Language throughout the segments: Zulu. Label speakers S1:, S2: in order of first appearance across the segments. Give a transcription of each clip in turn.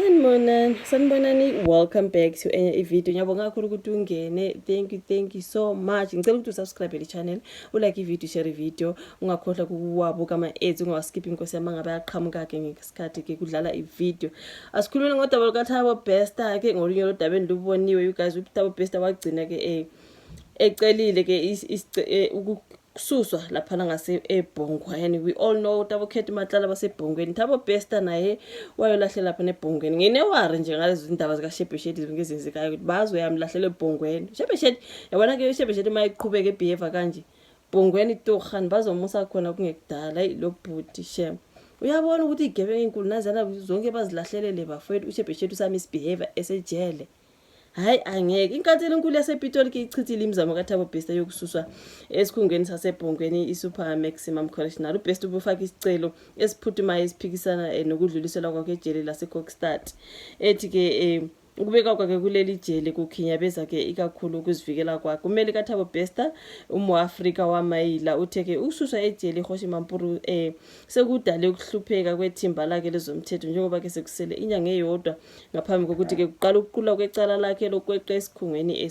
S1: Sanibonani, welcome back to enye video. Ngiyabonga kakhulu ukuthi ungene. Thank you so much. Ngicela ukuthi usubscribe le channel, ulike video, share video, ungakhohlwa ukuwabuka ama-ads, ungawaskip inkosi yami ngabe yaqhamuka ke ngesikhathi ke kudlala i-video. Asikhulumeni ngodaba lukaThabo Bester ke ngolunye lodaba endiluboniwe you guys. uThabo Bester wagcina ke ecelile ke kususwa lapha ngase eBhongweni. We all know Thabo Khethi Matlala baseBhongweni. Thabo Bester naye wayolahlela lapha neBhongweni. Nginewari nje ngalezo zindaba zikaShebhesheti ngezenzekayo ukuthi bazoyamlahlela eBhongweni. Shebhesheti yabona ke uShebhesheti mayiqhubeka ebehavior kanje Bhongweni tokhani bazomusa khona kungekudala lo bhuti shem. Uyabona ukuthi igebengu enkulu nazana zonke bazilahlelele bafowethu uShebhesheti usami isbehavior esejele. Hayi angeke inkathelo enkulu yasePitoli ke ichithile imizamo kaThabo Bester yokususwa esikhungweni saseBhongweni iSuper Maximum Correctional. uBester ubufaka isicelo esiphuthumayo esiphikisana nokudluliselwa kwakhe ejele laseKokstad ethi ke ukubeka kwakhe kuleli jele kukhinyabeza ke ikakhulu ukuzivikela kwakhe. Kumele kaThabo Bester umAfrika wamayila utheke ukususwa ejele iHoshi Mampuru sekudale ukuhlupheka kwethimba lakhe lezomthetho njengoba ke sekusele inyanga eyodwa ngaphambi kokuthi ke kuqala ukuqula kwecala lakhe lokweqa esikhungweni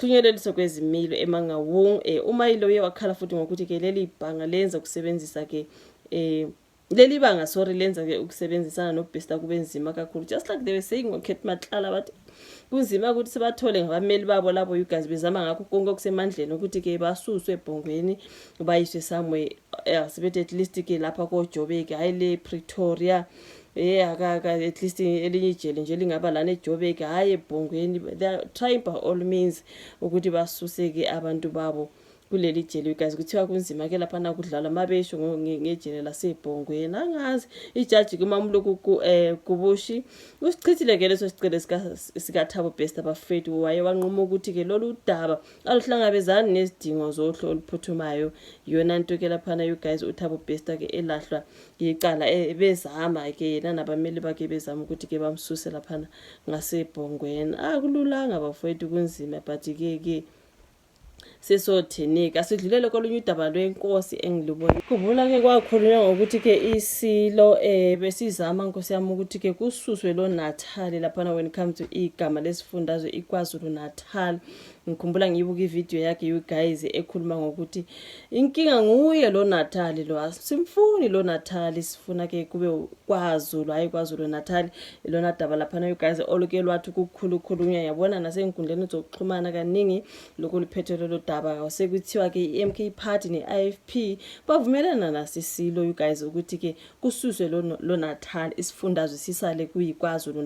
S1: hlunyeleliswa kwezimilo eMangaung. uMayilo uye wakhala futhi ngokuthi ke leli bhanga lenza kusebenzisa ke leli banga lenza ke ukusebenzisana noBester kube nzima kakhulu, just like they were saying ngoKhethi Matlala bathi kunzima ukuthi sibathole ngabameli babo labo you guys bezama ngakho konke okusemandleni ukuthi ke basuswe eBhongweni bayiswe somewhere sibethi at least ke lapha koJobek hayi le Pretoria aka at least elinye ijele nje lingaba lana eJobek hayi eBhongweni. They are trying by all means ukuthi basuse ke abantu babo kuleli jele you guys. Kuthiwa kunzima ke lapha na kudlala mabesho ngejele laseBhongweni. Angazi ijaji kuMamuluku Gubushi usichithile ke leso sicelo sika Thabo Bester bafethu waye wanquma ukuthi ke lolu daba aluhlangabezana nezidingo zohlo oluphuthumayo. Yona into ke lapha na you guys uThabo Bester ke elahlwa icala bezama ke yena nabameli bakhe bezama ukuthi ke bamsuse lapha ngaseBhongweni. Akululanga bafethu kunzima but ke sesothenika sidlulele kolunye udaba lwenkosi engilubona. Khumbula ke kwakhulunywa ngokuthi ke isilo besizama nkosi yami ukuthi ke kususwe lo Natal lapha when it comes to igama lesifundazwe iKwaZulu Natal. Ngikhumbula ngiyibuka ivideo yakhe you guys ekhuluma ngokuthi inkinga nguye lo Natal lo simfuni lo Natal sifuna ke kube kwaZulu hayi KwaZulu Natal. Lona daba lapha you guys oluke lwathi kukhulukhulunywa yabona nasenkundleni zokuxhumana kaningi lokho liphethelo lo daba sekuthiwa ke iMK Party neIFP bavumelana nasisilo you guys ukuthi ke kususwe lo Natal isifundazwe sisale kuyiKwaZulu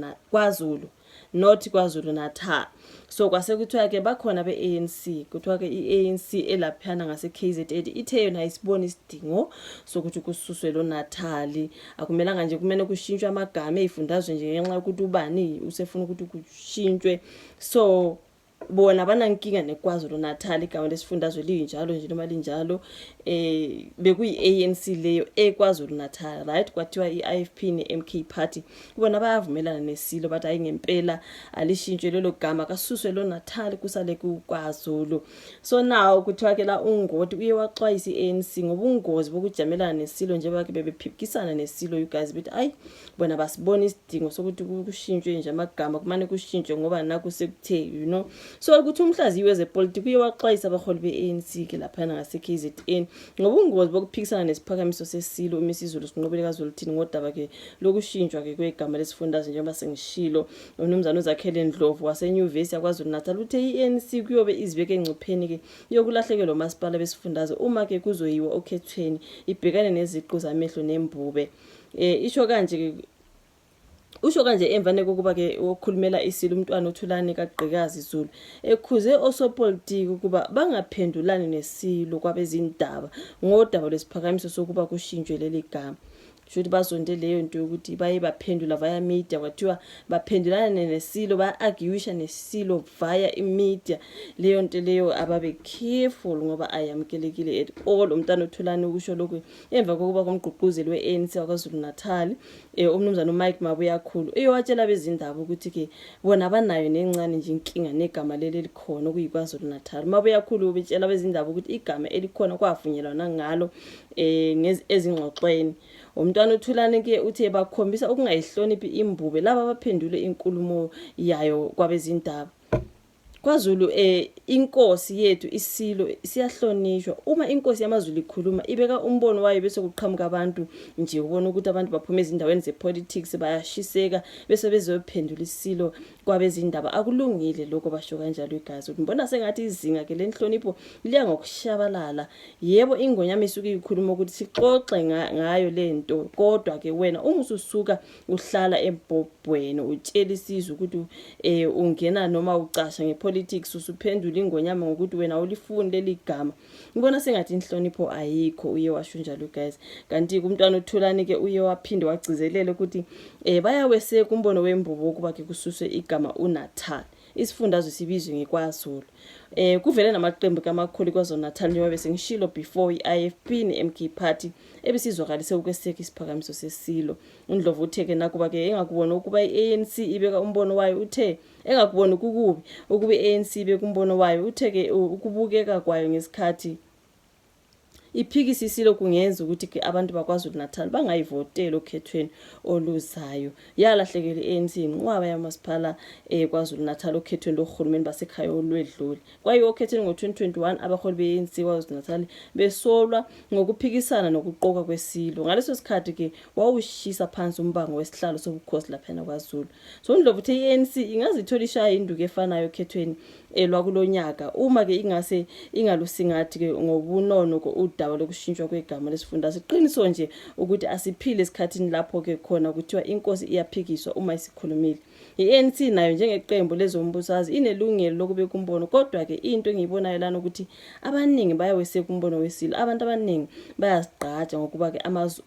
S1: not KwaZulu Natal. So kwase kuthiwa ke bakhona beANC kuthiwa ke iANC elaphana ngase KZN ithe yona isibona isidingo sokuthi kususwe lo Natal. Akumelanga nje kumele kushintshwe amagama ezifundazwe nje ngenxa ukuthi ubani usefuna ukuthi kushintshwe. So bona banankinga neKwaZulu Natal igama lesifundazwe linjalo nje noma linjalo bekuyiANC leyo eKwaZulu Natal right. Kwathiwa iIFP neMK Party bona bayavumelana nesilo bathi ayingempela alishintshwe lelo gama kasuswe lo Natal kusale kuKwaZulu. So now kuthiwa ke la uNgoti uye waxwayisa iANC ngobungozi bokujamelana nesilo njengoba ke bebephikisana nesilo you guys bethi ayi bona basibona isidingo sokuthi kushintshwe nje amagama kumane kushintshwe ngoba naku sekuthe you know. So ukuthi umhlaziyi wezepolitiki uye waxwayisa abaholi beANC ke lapha ngase KZN ngobungozi bokuphikisana nesiphakamiso sesilo uMisizulu Sinqobile kaZuluthini ngodaba ke lokushintshwa ke kwegama lesifundazwe njengoba sengishilo. uMnumzana uZakhele Ndlovu waseNyuvesi yaKwaZulu Natal uthe iANC kuyobe izibeke engcupheni ke yokulahlekelwa umasipala besifundazwe uma ke kuzoyiwa okhethweni ibhekane neziqu zamehlo nembube. Usho kanje emvane kokuba ke okhulumela isilo umntwana uThulani kaGqikazi Zulu ekhuze osopolitiki ukuba bangaphendulani nesilo kwabezindaba ngodaba lesiphakamiso sokuba kushintshwe leli gama. Shothi bazonde leyo nto ukuthi baye baphendula via media kwathiwa baphendulana nesilo ba-arguisha nesilo via imedia. Leyo nto leyo ababe careful ngoba ayamukelekile at all. Umntana uThulani ukusho lokho emva kokuba komgqugquzeli weANC waKwaZulu Natal uMnumzana uMike Mabuyakhulu eyowatshela bezindaba ukuthi ke bona banayo nencane nje inkinga negama leli likhona kuyiKwaZulu Natal. Mabuyakhulu ubetshela bezindaba ukuthi igama elikhona kwavunyelwana ngalo ezingxoxweni Umntwana uThulane ke uthe bakhombisa ukungayihloniphi imbube laba abaphendule inkulumo yayo kwabezindaba. KwaZulu inkosi yethu iSilo siyahlonishwa. Uma inkosi yamaZulu ikhuluma ibeka umbono wayo bese kuqhamuka abantu nje ubona ukuthi abantu baphuma ezindaweni zepolitics bayashiseka bese bezophendula iSilo kwabezindaba. Akulungile lokho basho kanjalo igazi. Ngibona sengathi izinga ke lenhlonipho liya ngokushabalala. Yebo ingonyama isuke ikhuluma ukuthi sixoxe ngayo lento, kodwa ke wena uma ususuka uhlala ebhobweni utshela isizwe ukuthi ungena noma ucasha ngepolitics usuphendula ingonyama ngokuthi wena ulifuni leli gama. Ngibona sengathi inhlonipho ayikho. Uye washo njalo guys. Kanti umntwana uThulane ke uye waphinde wagcizelela ukuthi bayaweseka umbono wembubo ukuba ke kususwe igama uNatal. Isifundazwe sibizwe ngekwaZulu. Kuvele namaqembu kamakhulu kwaZulu-Natal njengoba sengishilo before iIFP neMK Party ebisizwakalise ukweseka isiphakamiso seSilo. uNdlovu uthe ke nakuba ke engakubona ukuba iANC ibeka umbono wayo, uthe engakubona ukukubi ukuba iANC ibeka umbono wayo, uthe ke ukubukeka kwayo ngesikhathi iphikisa iSilo kungenza ukuthi ke abantu bakwaZulu-Natal bangayivotela okhethweni oluzayo. Yalahlekela iANC inqwaba yamasipala kwaZulu-Natal okhethweni lohulumeni basekhaya olwedlule. Kwaye okhethweni ngo-2021 abaholi beANC kwaZulu-Natal besolwa ngokuphikisana nokuqoka kweSilo. Ngaleso sikhathi ke wawushisa phansi umbango wesihlalo sobukhosi lapha kwaZulu. So uNdlovu uthe iANC ingazithola ishaya induku efanayo okhethweni lwakulonyaka uma ke ingase ingalusingathi ke ngobunono udaba lokushintshwa kwegama lesifundazwe. Iqiniso nje ukuthi asiphile esikhathini lapho ke khona kuthiwa inkosi iyaphikiswa uma isikhulumile. iANC nayo njengeqembu lezombusazi inelungelo lokubeka umbono, kodwa ke into engiyibonayo lana ukuthi abaningi bayaweseka umbono weSilo. Abantu abaningi bayazigqaja ngokuba ke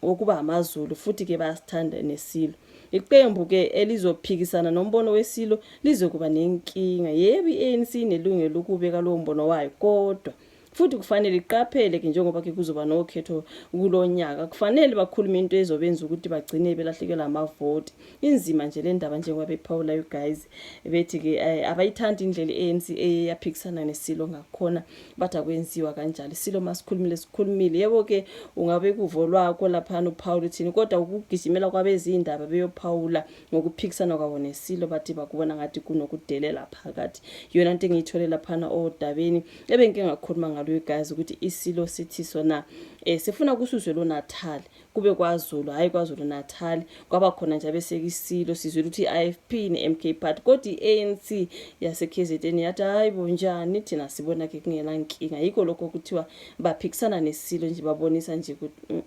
S1: ukuba amaZulu futhi ke bayasithanda neSilo. Iqembu ke elizophikisana nombono weSilo lizokuba nenkinga. Yebo iANC inelungelo lokubeka lo mbono wayo, kodwa futhi kufanele iqaphele ke njengoba ke kuzoba nokhetho kulonyaka. Kufanele bakhuluma into ezobenza ukuthi bagcine belahlekelwa amavoti. Inzima nje le ndaba njengoba bephawula you guys bethi ke abayithandi indlela iANC eyaphikisana neSilo ngakhona bathi akwenziwa kanjalo. iSilo masikhulumile sikhulumile. Yebo ke ungabe kuvo lwakho lapha uPaul uthini, kodwa ukugijimela kwabezindaba beyophawula ngokuphikisana kwabo neSilo bathi bakubona ngathi kunokudelela phakathi. Yona into engiyithole lapha odabeni ebenke ngakhuluma ngalo guys ukuthi iSilo sithi sona sifuna kususwe lo Natal kube kwaZulu, hayi kwaZulu-Natal. Kwaba khona nje abeseka iSilo sizwe ukuthi iIFP neMK Party, kodwa iANC yaseKZN yathi hayi bonjani thina sibona ke kungena nkinga. Yikho lokho kuthiwa baphikisana neSilo nje babonisa nje ukuthi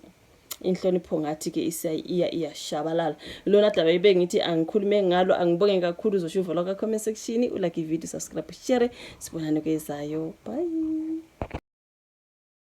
S1: inhlonipho ngathi ke iyashabalala. Lona daba ibe ngithi angikhulume ngalo, angibonge kakhulu uzoshuva la comment section, ulike video, subscribe, share. Sibonane kwezayo. Bye.